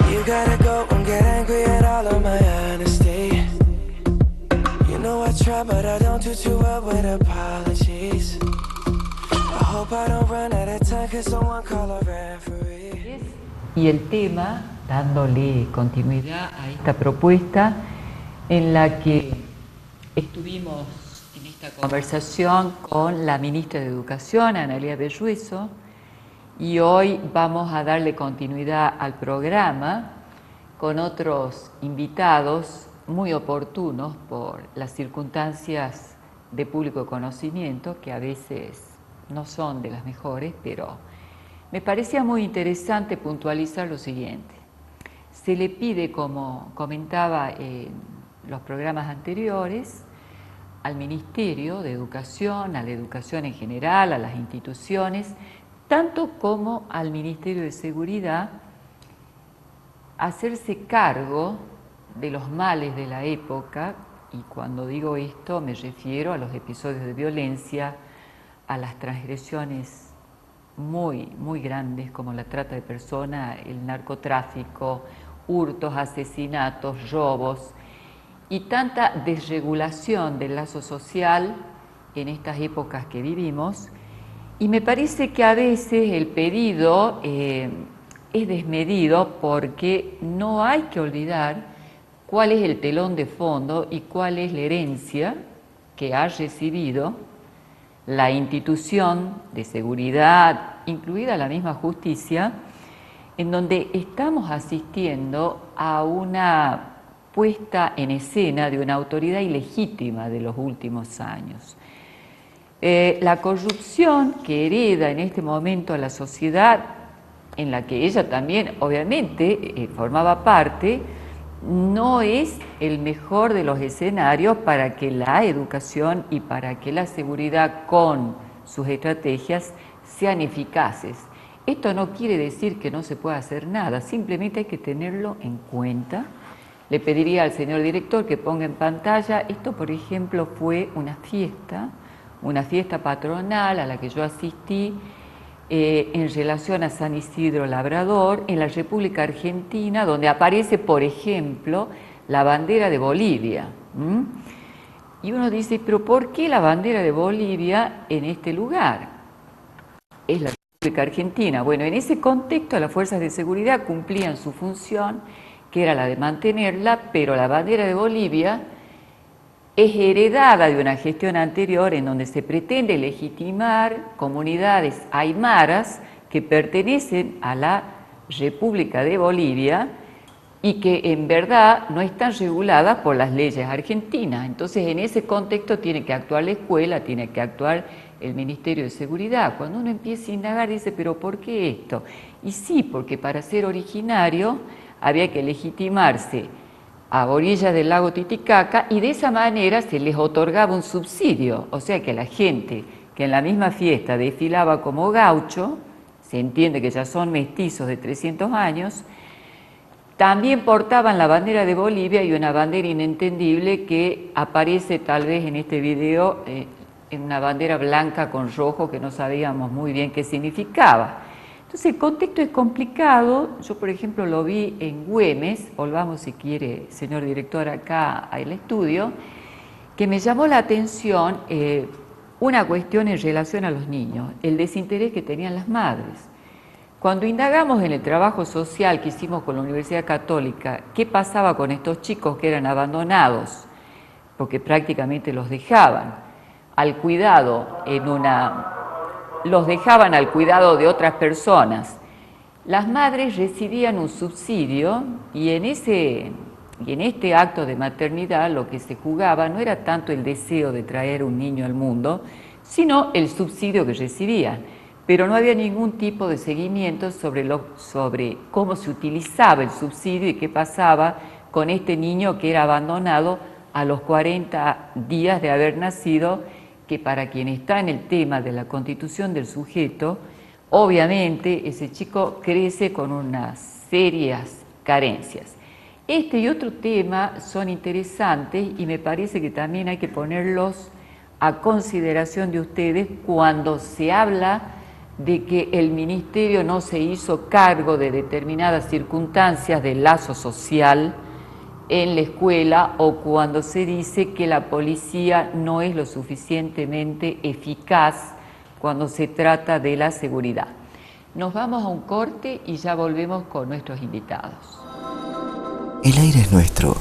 You gotta go and get angry at all of my honesty. You know I try, but I don't do too well with apologies. I hope I don't run out of time, cause someone call a referee. Y el tema, dándole continuidad a esta propuesta, en la que estuvimos en esta conversación con la ministra de Educación, Analía Bellueso, y hoy vamos a darle continuidad al programa con otros invitados muy oportunos por las circunstancias de público conocimiento, que a veces no son de las mejores, pero me parecía muy interesante puntualizar lo siguiente. Se le pide, como comentaba en los programas anteriores, al Ministerio de Educación, a la educación en general, a las instituciones, tanto como al Ministerio de Seguridad, hacerse cargo de los males de la época, y cuando digo esto me refiero a los episodios de violencia, a las transgresiones muy grandes como la trata de personas, el narcotráfico, hurtos, asesinatos, robos y tanta desregulación del lazo social en estas épocas que vivimos. Y me parece que a veces el pedido es desmedido, porque no hay que olvidar cuál es el telón de fondo y cuál es la herencia que ha recibido la institución de seguridad, incluida la misma justicia, en donde estamos asistiendo a una puesta en escena de una autoridad ilegítima de los últimos años. La corrupción que hereda en este momento a la sociedad, en la que ella también obviamente formaba parte, no es el mejor de los escenarios para que la educación y para que la seguridad con sus estrategias sean eficaces. Esto no quiere decir que no se pueda hacer nada, simplemente hay que tenerlo en cuenta. Le pediría al señor director que ponga en pantalla, esto por ejemplo fue una fiesta patronal a la que yo asistí en relación a San Isidro Labrador, en la República Argentina, donde aparece, por ejemplo, la bandera de Bolivia. Y uno dice, ¿pero por qué la bandera de Bolivia en este lugar? Es la República Argentina. Bueno, en ese contexto las fuerzas de seguridad cumplían su función, que era la de mantenerla, pero la bandera de Bolivia es heredada de una gestión anterior en donde se pretende legitimar comunidades aymaras que pertenecen a la República de Bolivia y que en verdad no están reguladas por las leyes argentinas. Entonces, en ese contexto tiene que actuar la escuela, tiene que actuar el Ministerio de Seguridad. Cuando uno empieza a indagar, dice, ¿pero por qué esto? Y sí, porque para ser originario había que legitimarse a orillas del lago Titicaca, y de esa manera se les otorgaba un subsidio, o sea que la gente que en la misma fiesta desfilaba como gaucho, se entiende que ya son mestizos de 300 años, también portaban la bandera de Bolivia, y una bandera inentendible que aparece tal vez en este video, en una bandera blanca con rojo que no sabíamos muy bien qué significaba. Entonces el contexto es complicado. Yo, por ejemplo, lo vi en Güemes, volvamos si quiere, señor director, acá al estudio, que me llamó la atención una cuestión en relación a los niños, el desinterés que tenían las madres. Cuando indagamos en el trabajo social que hicimos con la Universidad Católica, qué pasaba con estos chicos que eran abandonados, porque prácticamente los dejaban al cuidado los dejaban al cuidado de otras personas. Las madres recibían un subsidio, y en este acto de maternidad lo que se jugaba no era tanto el deseo de traer un niño al mundo, sino el subsidio que recibían. Pero no había ningún tipo de seguimiento sobre cómo se utilizaba el subsidio y qué pasaba con este niño que era abandonado a los 40 días de haber nacido, que para quien está en el tema de la constitución del sujeto, obviamente ese chico crece con unas serias carencias. Este y otro tema son interesantes y me parece que también hay que ponerlos a consideración de ustedes cuando se habla de que el ministerio no se hizo cargo de determinadas circunstancias del lazo social en la escuela, o cuando se dice que la policía no es lo suficientemente eficaz cuando se trata de la seguridad. Nos vamos a un corte y ya volvemos con nuestros invitados. El aire es nuestro.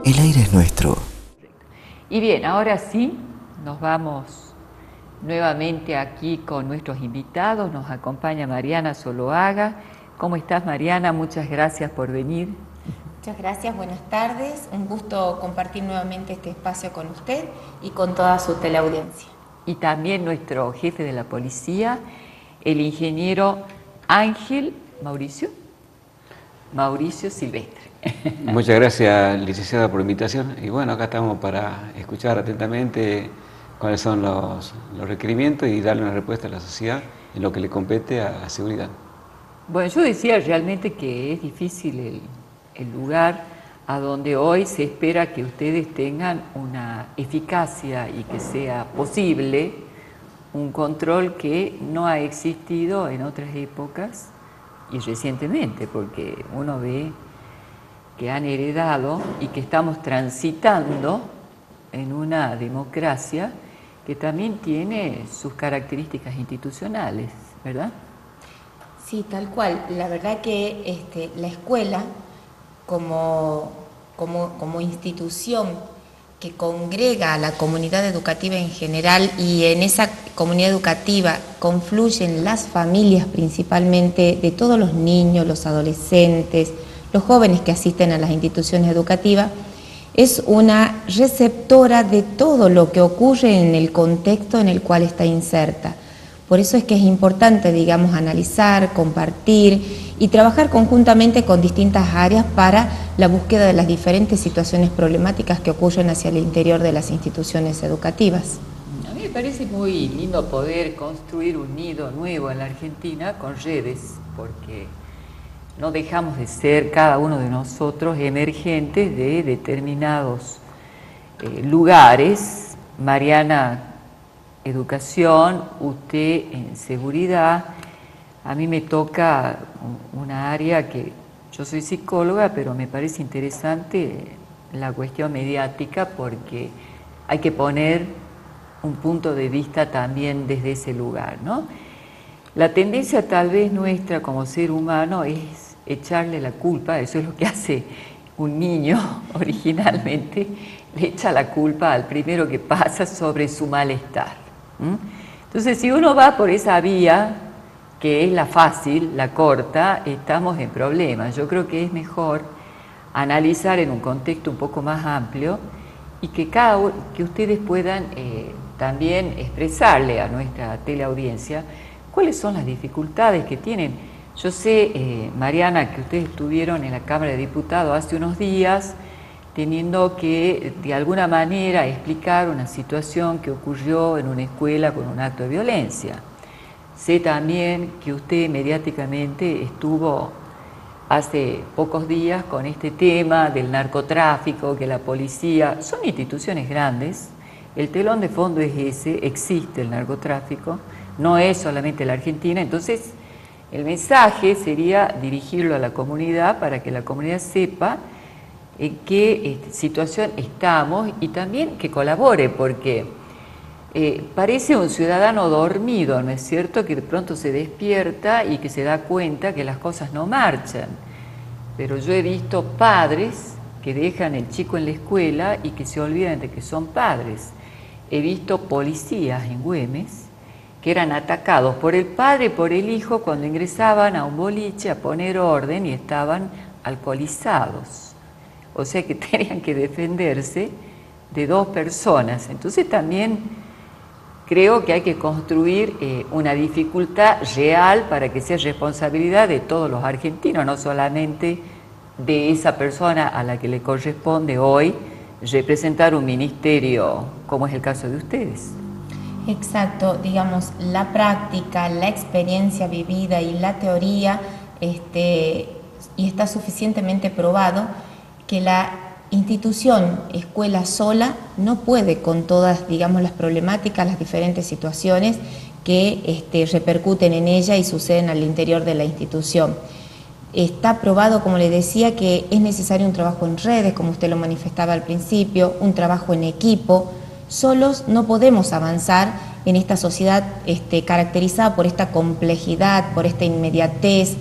El aire es nuestro. Y bien, ahora sí, nos vamos nuevamente aquí con nuestros invitados. Nos acompaña Mariana Zoloaga. ¿Cómo estás, Mariana? Muchas gracias por venir. Muchas gracias, buenas tardes. Un gusto compartir nuevamente este espacio con usted y con toda su teleaudiencia. Y también nuestro jefe de la policía, el ingeniero Ángel Mauricio Silvestre. Muchas gracias, licenciada, por la invitación. Y bueno, acá estamos para escuchar atentamente cuáles son los requerimientos y darle una respuesta a la sociedad en lo que le compete a la seguridad. Bueno, yo decía realmente que es difícil el lugar a donde hoy se espera que ustedes tengan una eficacia y que sea posible un control que no ha existido en otras épocas y recientemente, porque uno ve que han heredado y que estamos transitando en una democracia que también tiene sus características institucionales, ¿verdad? Sí, tal cual. La verdad que la escuela como institución que congrega a la comunidad educativa en general, y en esa comunidad educativa confluyen las familias principalmente de todos los niños, los adolescentes, los jóvenes que asisten a las instituciones educativas, es una receptora de todo lo que ocurre en el contexto en el cual está inserta. Por eso es que es importante, digamos, analizar, compartir y trabajar conjuntamente con distintas áreas para la búsqueda de las diferentes situaciones problemáticas que ocurren hacia el interior de las instituciones educativas. A mí me parece muy lindo poder construir un nido nuevo en la Argentina con redes, porque no dejamos de ser cada uno de nosotros emergentes de determinados lugares. Mariana, educación, usted en seguridad. A mí me toca una área que yo soy psicóloga, pero me parece interesante la cuestión mediática, porque hay que poner un punto de vista también desde ese lugar, ¿no? La tendencia tal vez nuestra como ser humano es echarle la culpa, eso es lo que hace un niño originalmente, le echa la culpa al primero que pasa sobre su malestar. Entonces, si uno va por esa vía, que es la fácil, la corta, estamos en problemas. Yo creo que es mejor analizar en un contexto un poco más amplio y que ustedes puedan también expresarle a nuestra teleaudiencia cuáles son las dificultades que tienen. Yo sé, Mariana, que ustedes estuvieron en la Cámara de Diputados hace unos días teniendo que, de alguna manera, explicar una situación que ocurrió en una escuela con un acto de violencia. Sé también que usted mediáticamente estuvo hace pocos días con este tema del narcotráfico, que la policía, son instituciones grandes, el telón de fondo es ese, existe el narcotráfico, no es solamente la Argentina. Entonces el mensaje sería dirigirlo a la comunidad para que la comunidad sepa en qué situación estamos y también que colabore, porque parece un ciudadano dormido, ¿no es cierto?, que de pronto se despierta y que se da cuenta que las cosas no marchan. Pero yo he visto padres que dejan el chico en la escuela y que se olvidan de que son padres. He visto policías en Güemes que eran atacados por el padre y por el hijo cuando ingresaban a un boliche a poner orden y estaban alcoholizados. O sea que tenían que defenderse de dos personas. Entonces también creo que hay que construir una dificultad real para que sea responsabilidad de todos los argentinos, no solamente de esa persona a la que le corresponde hoy representar un ministerio, como es el caso de ustedes. Exacto, digamos, la práctica, la experiencia vivida y la teoría, y está suficientemente probado que la institución escuela sola no puede con todas, digamos, las problemáticas, las diferentes situaciones que repercuten en ella y suceden al interior de la institución. Está probado, como le decía, que es necesario un trabajo en redes, como usted lo manifestaba al principio, un trabajo en equipo. Solos no podemos avanzar en esta sociedad caracterizada por esta complejidad, por esta inmediatez,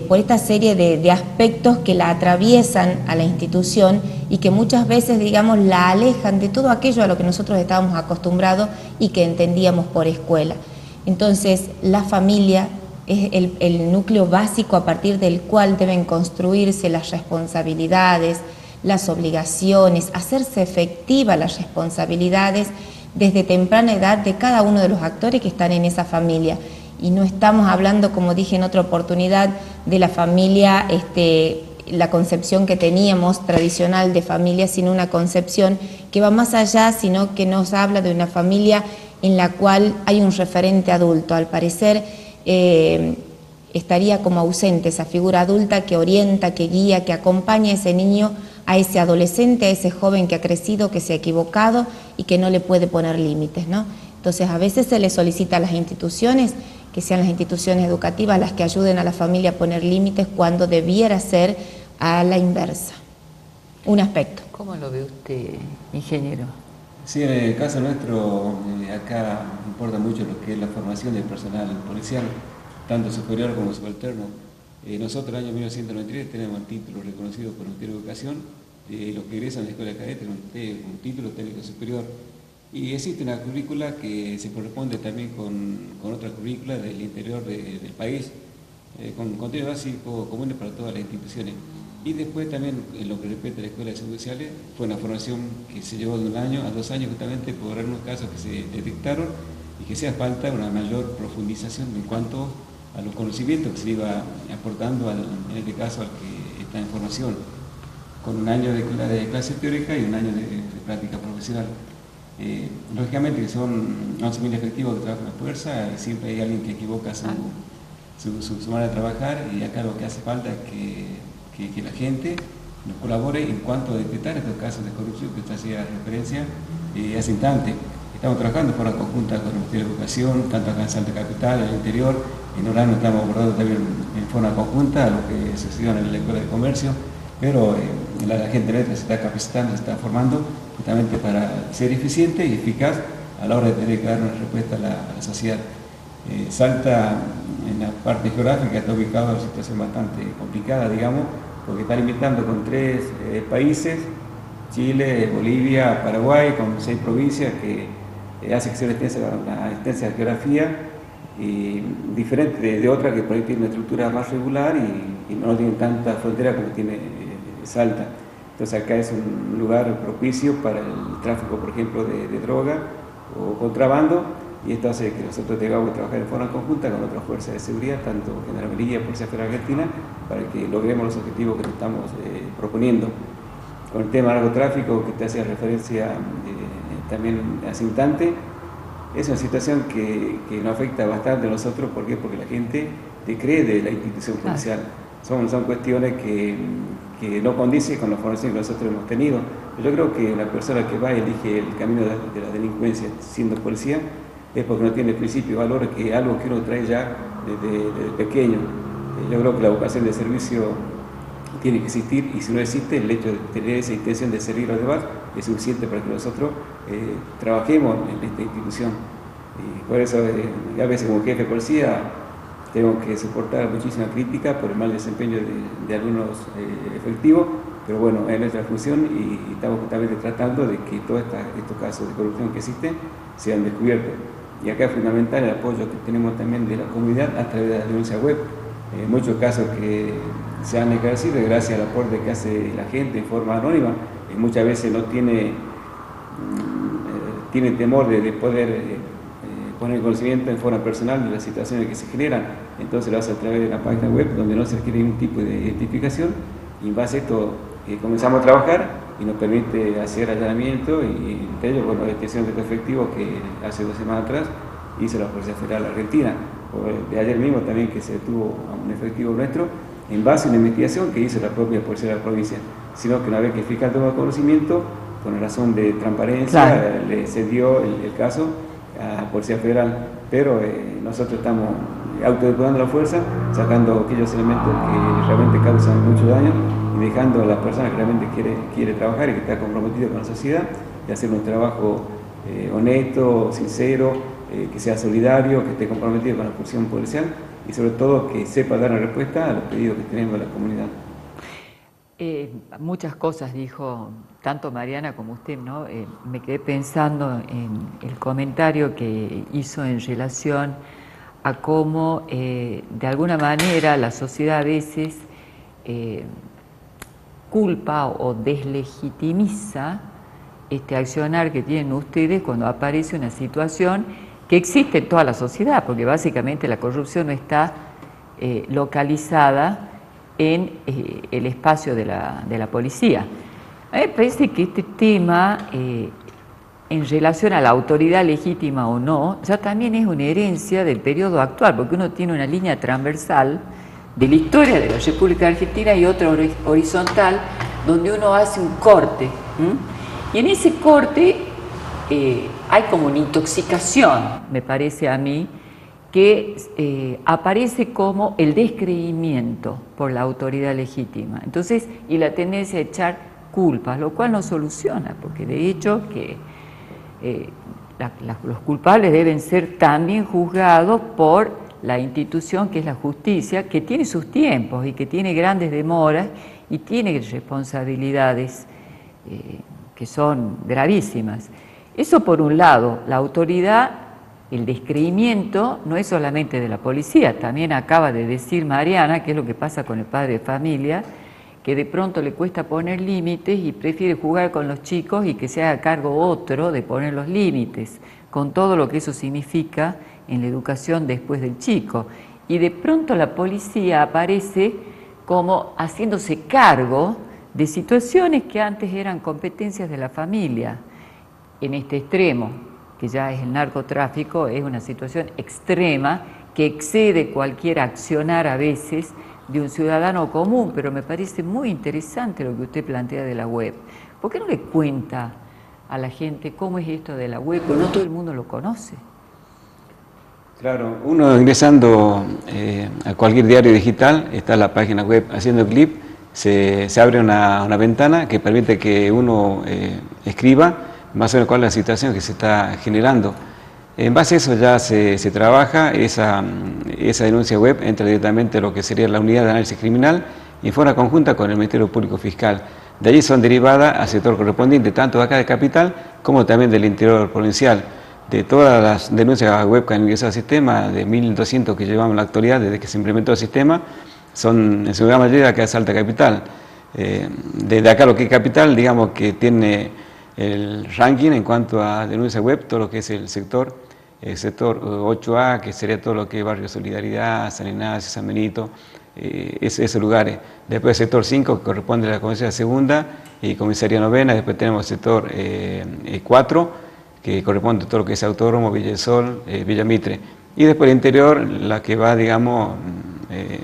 por esta serie de aspectos que la atraviesan a la institución y que muchas veces, digamos, la alejan de todo aquello a lo que nosotros estábamos acostumbrados y que entendíamos por escuela. Entonces, la familia es el núcleo básico a partir del cual deben construirse las responsabilidades, las obligaciones, hacerse efectivas las responsabilidades desde temprana edad de cada uno de los actores que están en esa familia. Y no estamos hablando, como dije en otra oportunidad, de la familia, la concepción que teníamos tradicional de familia, sino una concepción que va más allá, sino que nos habla de una familia en la cual hay un referente adulto. Al parecer estaría como ausente esa figura adulta que orienta, que guía, que acompaña a ese niño, a ese adolescente, a ese joven que ha crecido, que se ha equivocado y que no le puede poner límites, ¿no? Entonces a veces se le solicita a las instituciones que sean las instituciones educativas las que ayuden a la familia a poner límites cuando debiera ser a la inversa. Un aspecto. ¿Cómo lo ve usted, ingeniero? Sí, en el caso nuestro, acá importa mucho lo que es la formación del personal policial, tanto superior como subalterno. Nosotros en el año 1993 tenemos el título reconocido por el Ministerio de Educación, los que egresan de la Escuela de Cadetes tienen un título técnico superior. Y existe una currícula que se corresponde también con otra currícula del interior del país, con contenidos básicos comunes para todas las instituciones. Y después también, en lo que respecta a la Escuela de Servicios Sociales, fue una formación que se llevó de 1 año a 2 años justamente por algunos casos que se detectaron y que hacía falta una mayor profundización en cuanto a los conocimientos que se iba aportando, en este caso al que está en formación, con 1 año de clase teórica y 1 año de práctica profesional. Lógicamente que son 11.000 efectivos que trabajan a fuerza, siempre hay alguien que equivoca su manera de trabajar, y acá lo que hace falta es que la gente nos colabore en cuanto a detectar estos casos de corrupción que usted hacía referencia hace instante. Estamos trabajando de forma conjunta con el Ministerio de Educación, tanto acá en Salta Capital, en el interior. En Orano estamos abordando también en forma conjunta lo que sucedió en la Escuela de Comercio, pero la gente nuestra se está capacitando, se está formando justamente para ser eficiente y eficaz a la hora de tener que dar una respuesta a la sociedad. Salta, en la parte geográfica, está ubicado en una situación bastante complicada, digamos, porque está limitando con 3 países, Chile, Bolivia, Paraguay, con 6 provincias, que hace que sea una extensa geografía y diferente de otra que por ahí tiene una estructura más regular y no tiene tanta frontera como tiene Salta. Entonces acá es un lugar propicio para el tráfico, por ejemplo, de droga o contrabando, y esto hace que nosotros tengamos que trabajar en forma conjunta con otras fuerzas de seguridad, tanto Gendarmería, Policía Federal Argentina, para que logremos los objetivos que nos estamos proponiendo. Con el tema del narcotráfico que te hacía referencia también hace instante, es una situación que nos afecta bastante a nosotros. ¿Por qué? Porque la gente te cree de la institución policial. Son cuestiones que no condicen con la formación que nosotros hemos tenido. Yo creo que la persona que va y elige el camino de la delincuencia siendo policía es porque no tiene principio y valores, que es algo que uno trae ya desde pequeño. Yo creo que la vocación de servicio tiene que existir, y si no existe, el hecho de tener esa intención de servir a los demás es suficiente para que nosotros trabajemos en esta institución. Y por eso, a veces como jefe de policía, tengo que soportar muchísima crítica por el mal desempeño de algunos efectivos, pero bueno, es nuestra función y estamos justamente tratando de que todos estos casos de corrupción que existen sean descubiertos. Y acá es fundamental el apoyo que tenemos también de la comunidad a través de la denuncia web. Muchos casos que se han esclarecido gracias al aporte que hace la gente en forma anónima, y muchas veces no tiene temor de poder poner conocimiento en forma personal de las situaciones que se generan, entonces lo hace a través de la página web donde no se requiere ningún tipo de identificación, y en base a esto comenzamos a trabajar y nos permite hacer allanamiento, y entre ellos, bueno, la detención de estos efectivos que hace 2 semanas atrás hizo la Policía Federal Argentina, o de ayer mismo también que se detuvo a un efectivo nuestro en base a una investigación que hizo la propia Policía de la provincia, sino que una vez que el fiscal tomó conocimiento, con razón de transparencia, claro, le cedió el caso a la Policía Federal, pero nosotros estamos autodeputando la fuerza, sacando aquellos elementos que realmente causan mucho daño y dejando a las personas que realmente quiere trabajar y que está comprometido con la sociedad, de hacer un trabajo honesto, sincero, que sea solidario, que esté comprometido con la función policial y sobre todo que sepa dar una respuesta a los pedidos que tenemos de la comunidad. Muchas cosas dijo tanto Mariana como usted, ¿no? Me quedé pensando en el comentario que hizo en relación a cómo de alguna manera la sociedad a veces culpa o deslegitimiza este accionar que tienen ustedes cuando aparece una situación que existe en toda la sociedad, porque básicamente la corrupción no está localizada en el espacio de la policía. A mí me parece que este tema, en relación a la autoridad legítima o no, ya también es una herencia del periodo actual, porque uno tiene una línea transversal de la historia de la República Argentina y otra horizontal, donde uno hace un corte. Y en ese corte hay como una intoxicación, me parece a mí, que aparece como el descreimiento por la autoridad legítima. Entonces, y la tendencia a echar culpas, lo cual no soluciona, porque de hecho que los culpables deben ser también juzgados por la institución que es la justicia, que tiene sus tiempos y que tiene grandes demoras y tiene responsabilidades que son gravísimas. Eso por un lado, la autoridad. El descreimiento no es solamente de la policía, también acaba de decir Mariana, que es lo que pasa con el padre de familia, que de pronto le cuesta poner límites y prefiere jugar con los chicos y que se haga cargo otro de poner los límites, con todo lo que eso significa en la educación después del chico. Y de pronto la policía aparece como haciéndose cargo de situaciones que antes eran competencias de la familia, en este extremo, que ya es el narcotráfico, es una situación extrema que excede cualquier accionar a veces de un ciudadano común, pero me parece muy interesante lo que usted plantea de la web. ¿Por qué no le cuenta a la gente cómo es esto de la web? Porque no todo el mundo lo conoce. Claro, uno ingresando a cualquier diario digital, está la página web haciendo clic, se abre una ventana que permite que uno escriba más o menos cuál es la situación que se está generando. En base a eso ya se trabaja, esa denuncia web entra directamente a lo que sería la unidad de análisis criminal y en forma conjunta con el Ministerio Público Fiscal. De allí son derivadas al sector correspondiente, tanto de acá de Capital como también del interior provincial. De todas las denuncias web que han ingresado al sistema, de 1.200 que llevamos en la actualidad desde que se implementó el sistema, son en su gran mayoría acá de Salta Capital. Desde acá lo que es Capital, digamos que tiene el ranking en cuanto a denuncia web, todo lo que es el sector 8A, que sería todo lo que es Barrio Solidaridad, San Ignacio, San Benito, esos lugares. Después el sector 5, que corresponde a la comisaría segunda y comisaría novena. Después tenemos el sector 4, que corresponde a todo lo que es Autódromo, Villa del Sol, Villa Mitre. Y después el interior, la que va, digamos,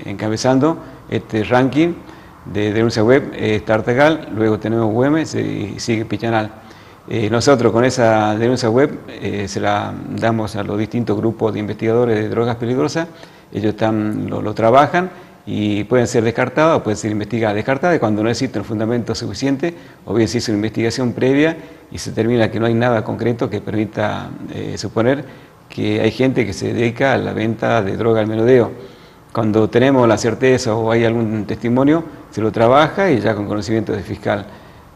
encabezando este ranking de denuncia web, Tartagal, luego tenemos Güemes y sigue Pichanal. Nosotros con esa denuncia web se la damos a los distintos grupos de investigadores de drogas peligrosas, ellos lo trabajan y pueden ser descartadas o pueden ser investigadas. Descartadas es cuando no existe un fundamento suficiente o bien se hizo una investigación previa y se determina que no hay nada concreto que permita suponer que hay gente que se dedica a la venta de droga al menudeo. Cuando tenemos la certeza o hay algún testimonio, se lo trabaja y ya con conocimiento del fiscal.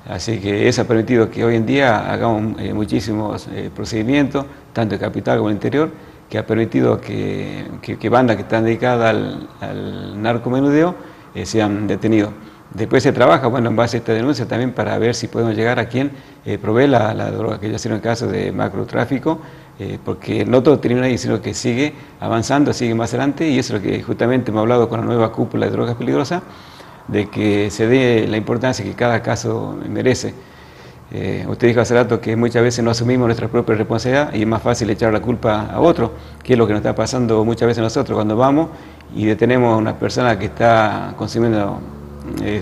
Así que eso ha permitido que hoy en día hagamos muchísimos procedimientos, tanto en capital como en el interior, que ha permitido que bandas que están dedicadas al narcomenudeo sean detenidos. Después se trabaja, bueno, en base a esta denuncia también para ver si podemos llegar a quien provee la droga, que ya sea en el caso de macrotráfico, porque no todo termina ahí, sino que sigue avanzando, sigue más adelante, y eso es lo que justamente hemos hablado con la nueva cúpula de drogas peligrosas, de que se dé la importancia que cada caso merece. Usted dijo hace rato que muchas veces no asumimos nuestra propia responsabilidad y es más fácil echar la culpa a otro, que es lo que nos está pasando muchas veces nosotros cuando vamos y detenemos a una persona que está consumiendo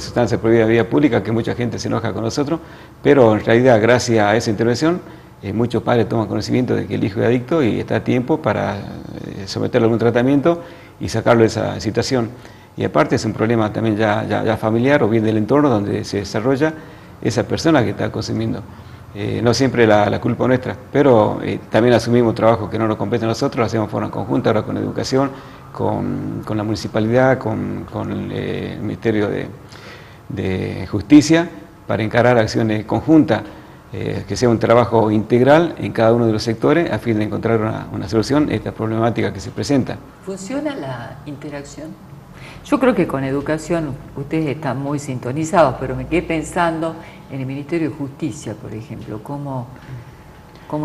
sustancias prohibidas de vía pública, que mucha gente se enoja con nosotros, pero en realidad gracias a esa intervención muchos padres toman conocimiento de que el hijo es adicto y está a tiempo para someterlo a algún tratamiento y sacarlo de esa situación. Y aparte es un problema también ya familiar o bien del entorno donde se desarrolla esa persona que está consumiendo. No siempre la culpa nuestra, pero también asumimos trabajo que no nos compete a nosotros, lo hacemos de forma conjunta, ahora con educación, con la municipalidad, con el Ministerio de Justicia, para encarar acciones conjuntas, que sea un trabajo integral en cada uno de los sectores a fin de encontrar una solución a esta problemática que se presenta. ¿Funciona la interacción? Yo creo que con educación ustedes están muy sintonizados, pero me quedé pensando en el Ministerio de Justicia, por ejemplo, cómo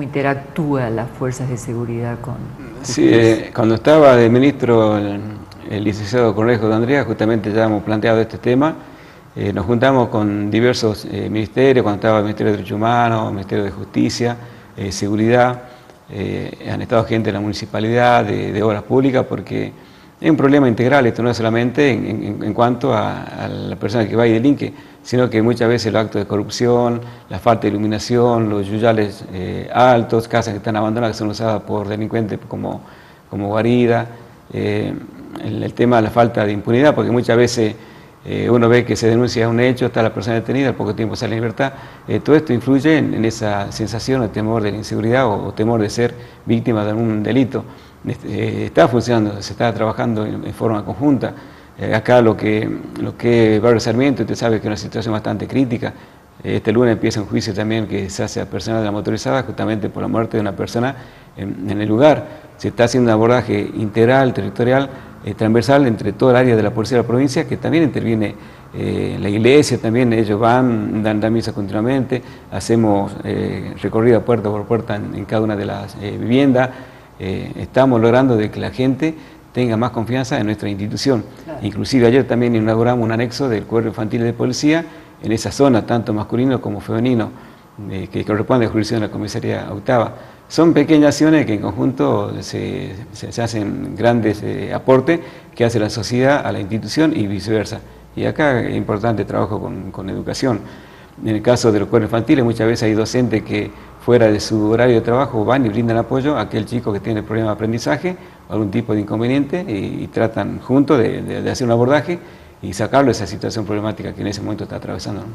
interactúan las fuerzas de seguridad con... Sí, cuando estaba de ministro el licenciado Cornejo de Andrea, justamente ya hemos planteado este tema. Nos juntamos con diversos ministerios, cuando estaba el Ministerio de Derechos Humanos, el Ministerio de Justicia, Seguridad, han estado gente de la municipalidad, de obras públicas, porque es un problema integral, esto no es solamente en cuanto a la persona que va y delinque, sino que muchas veces los actos de corrupción, la falta de iluminación, los yuyales altos, casas que están abandonadas, que son usadas por delincuentes como guarida, el tema de la falta de impunidad, porque muchas veces uno ve que se denuncia un hecho, está la persona detenida, al poco tiempo sale en libertad. Todo esto influye en esa sensación o temor de la inseguridad o temor de ser víctima de algún delito. Está funcionando, se está trabajando en forma conjunta. Acá lo que es Barrio Sarmiento, usted sabe que es una situación bastante crítica. Este lunes empieza un juicio también que se hace a personas de la motorizada justamente por la muerte de una persona en el lugar. Se está haciendo un abordaje integral, territorial, transversal entre toda el área de la policía de la provincia, que también interviene la iglesia, también ellos dan misa continuamente, hacemos recorrida puerta por puerta en cada una de las viviendas. Estamos logrando de que la gente tenga más confianza en nuestra institución. Claro. Inclusive ayer también inauguramos un anexo del Cuerpo Infantil de Policía en esa zona, tanto masculino como femenino, que corresponde a la jurisdicción de la Comisaría Octava. Son pequeñas acciones que en conjunto se hacen grandes aportes que hace la sociedad a la institución y viceversa. Y acá es importante trabajo con educación. En el caso de los cuerpos infantiles muchas veces hay docentes que fuera de su horario de trabajo van y brindan apoyo a aquel chico que tiene problemas de aprendizaje o algún tipo de inconveniente y tratan juntos de hacer un abordaje y sacarlo de esa situación problemática que en ese momento está atravesando, ¿no?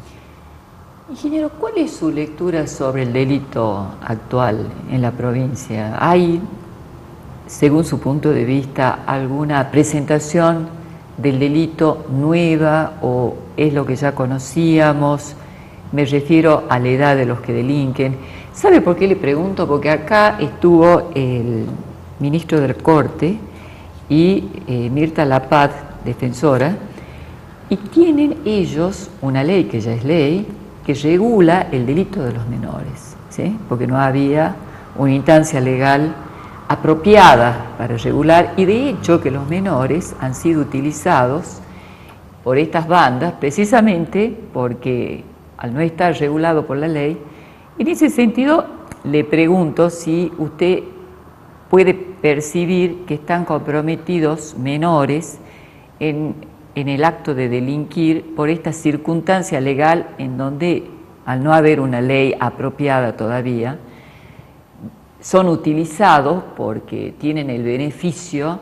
Ingeniero, ¿cuál es su lectura sobre el delito actual en la provincia? ¿Hay, según su punto de vista, alguna presentación del delito nueva o es lo que ya conocíamos? Me refiero a la edad de los que delinquen. ¿Sabe por qué le pregunto? Porque acá estuvo el ministro de Corte y Mirta Lapad, defensora, y tienen ellos una ley que ya es ley, que regula el delito de los menores, ¿sí? Porque no había una instancia legal apropiada para regular, y de hecho que los menores han sido utilizados por estas bandas precisamente porque al no estar regulado por la ley. En ese sentido le pregunto si usted puede percibir que están comprometidos menores en el acto de delinquir por esta circunstancia legal en donde, al no haber una ley apropiada todavía, son utilizados porque tienen el beneficio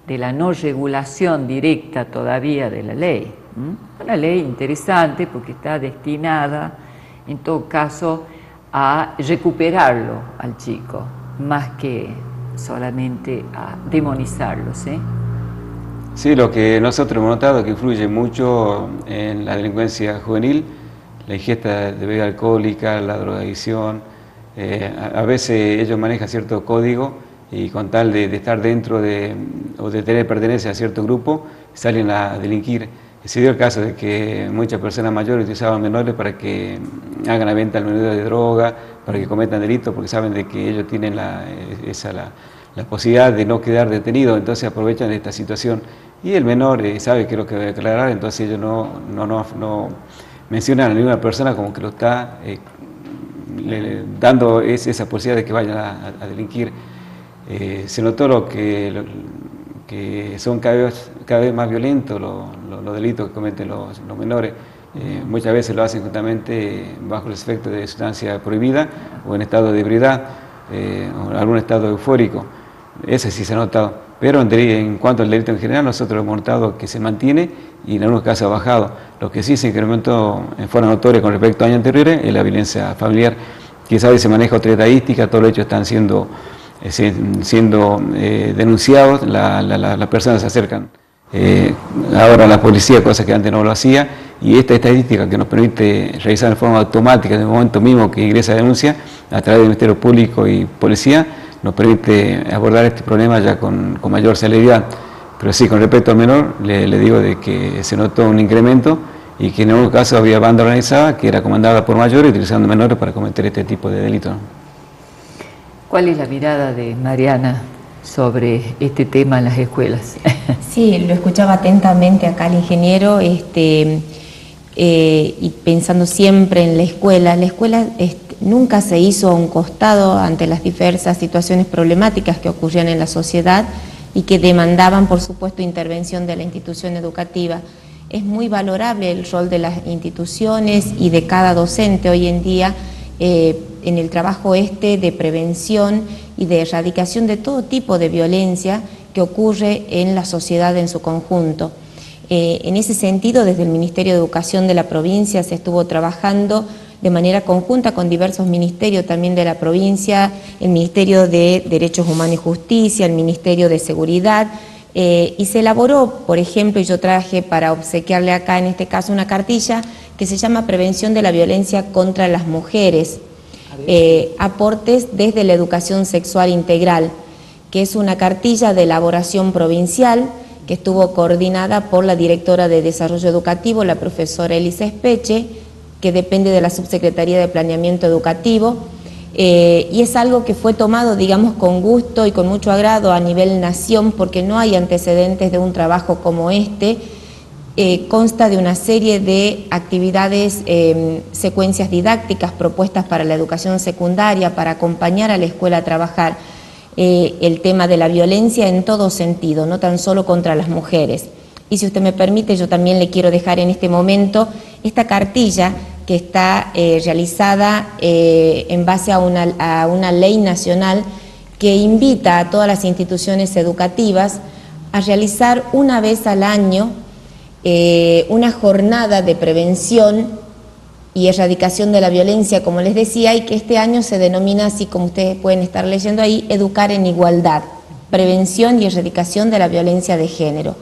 de la no regulación directa todavía de la ley. Una ley interesante porque está destinada, en todo caso, a recuperarlo al chico, más que solamente a demonizarlo, ¿sí? Sí, lo que nosotros hemos notado que influye mucho en la delincuencia juvenil, la ingesta de bebida alcohólica, la drogadicción. A veces ellos manejan cierto código y con tal de estar dentro o de tener pertenencia a cierto grupo, salen a delinquir. Se dio el caso de que muchas personas mayores utilizaban menores para que hagan la venta al menudeo de droga, para que cometan delitos, porque saben de que ellos tienen la posibilidad de no quedar detenidos, entonces aprovechan esta situación. Y el menor sabe qué es lo que debe declarar, entonces ellos no mencionan a ninguna persona como que lo está dando esa posibilidad de que vayan a delinquir. Se notó que son cada vez más violentos los delitos que cometen los menores. Muchas veces lo hacen justamente bajo los efectos de sustancia prohibida o en estado de ebriedad o en algún estado eufórico. Ese sí se ha notado. Pero en cuanto al delito en general, nosotros hemos notado que se mantiene y en algunos casos ha bajado. Lo que sí se incrementó en forma notoria con respecto a años anteriores es la violencia familiar. Quizás hoy se maneja otra estadística, todos los hechos están siendo denunciados, las personas se acercan ahora a la policía, cosa que antes no lo hacía, y esta estadística que nos permite revisar de forma automática en el momento mismo que ingresa la denuncia a través del Ministerio Público y Policía, nos permite abordar este problema ya con mayor celeridad. Pero sí, con respecto al menor, le digo de que se notó un incremento y que en algún caso había banda organizada que era comandada por mayores utilizando menores para cometer este tipo de delitos. ¿Cuál es la mirada de Mariana sobre este tema en las escuelas? Sí, lo escuchaba atentamente acá el ingeniero, y pensando siempre en la escuela nunca se hizo a un costado ante las diversas situaciones problemáticas que ocurrían en la sociedad y que demandaban, por supuesto, intervención de la institución educativa. Es muy valorable el rol de las instituciones y de cada docente hoy en día en el trabajo de prevención y de erradicación de todo tipo de violencia que ocurre en la sociedad en su conjunto. En ese sentido, desde el Ministerio de Educación de la provincia se estuvo trabajando de manera conjunta con diversos ministerios también de la provincia, el Ministerio de Derechos Humanos y Justicia, el Ministerio de Seguridad, y se elaboró, por ejemplo, y yo traje para obsequiarle acá en este caso una cartilla que se llama Prevención de la Violencia contra las Mujeres, aportes desde la educación sexual integral, que es una cartilla de elaboración provincial que estuvo coordinada por la directora de Desarrollo Educativo, la profesora Elisa Espeche, que depende de la Subsecretaría de Planeamiento Educativo, y es algo que fue tomado, digamos, con gusto y con mucho agrado a nivel nación, porque no hay antecedentes de un trabajo como este. Consta de una serie de actividades, secuencias didácticas propuestas para la educación secundaria, para acompañar a la escuela a trabajar el tema de la violencia en todo sentido, no tan solo contra las mujeres. Y si usted me permite, yo también le quiero dejar en este momento esta cartilla que está realizada en base a una ley nacional que invita a todas las instituciones educativas a realizar una vez al año una jornada de prevención y erradicación de la violencia, como les decía, y que este año se denomina, así como ustedes pueden estar leyendo ahí, Educar en Igualdad, Prevención y Erradicación de la Violencia de Género.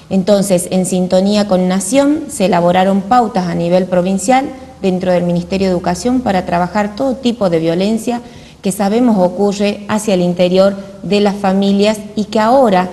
Entonces, en sintonía con Nación, se elaboraron pautas a nivel provincial dentro del Ministerio de Educación para trabajar todo tipo de violencia que sabemos ocurre hacia el interior de las familias y que ahora,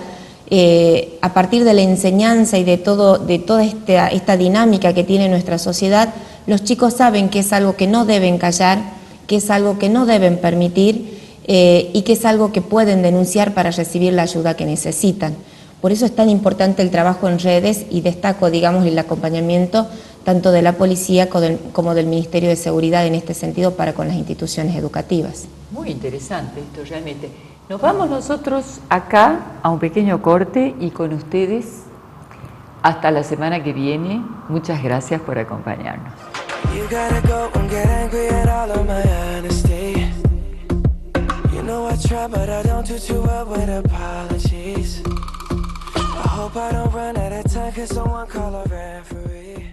a partir de la enseñanza y de toda esta dinámica que tiene nuestra sociedad, los chicos saben que es algo que no deben callar, que es algo que no deben permitir y que es algo que pueden denunciar para recibir la ayuda que necesitan. Por eso es tan importante el trabajo en redes y destaco, digamos, el acompañamiento tanto de la policía como del Ministerio de Seguridad en este sentido para con las instituciones educativas. Muy interesante esto realmente. Nos vamos nosotros acá a un pequeño corte y con ustedes hasta la semana que viene. Muchas gracias por acompañarnos. You gotta go and get angry at all of my honesty. You know I try, but I don't do too well with apologies. hope I don't run out of time, can someone call a referee?